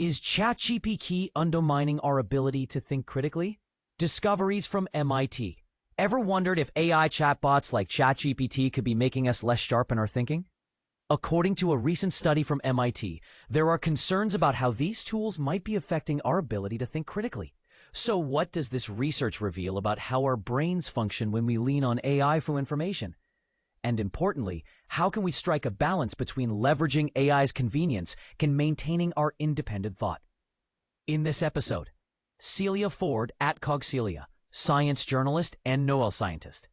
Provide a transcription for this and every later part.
Is ChatGPT undermining our ability to think critically? Discoveries from MIT. Ever wondered if AI chatbots like ChatGPT could be making us less sharp in our thinking? According to a recent study from MIT, there are concerns about how these tools might be affecting our ability to think critically. So what does this research reveal about how our brains function when we lean on AI for information? And importantly, how can we strike a balance between leveraging AI's convenience and maintaining our independent thought? In this episode, Celia Ford at CogCelia, science journalist and neuroscientist.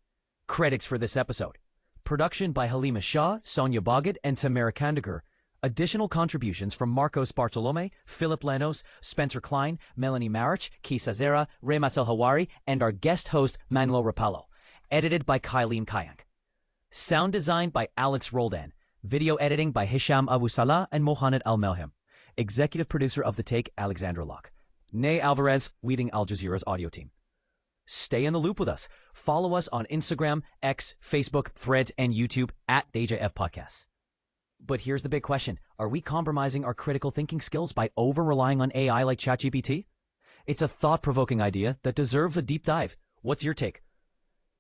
Credits for this episode. Production by Halima Shah, Sonia Boggett, and Tamara Kandaker. Additional contributions from Marcos Bartolome, Philip Lenos, Spencer Klein, Melanie Marich, Kisa Zera, Ray Masel Hawari, and our guest host, Manuel Rapallo. Edited by Kylene Kayank. Sound design by Alex Roldan. Video editing by Hisham Abu Salah and Mohamed Al-Melhem. Executive producer of The Take, Alexandra Locke. Ney Alvarez, leading Al Jazeera's audio team. Stay in the loop with us. Follow us on Instagram, X, Facebook, Threads, and YouTube at DJF Podcasts. But here's the big question. Are we compromising our critical thinking skills by over-relying on AI like ChatGPT? It's a thought-provoking idea that deserves a deep dive. What's your take?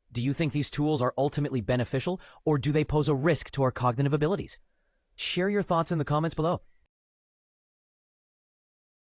Do you think these tools are ultimately beneficial, or do they pose a risk to our cognitive abilities? Share your thoughts in the comments below.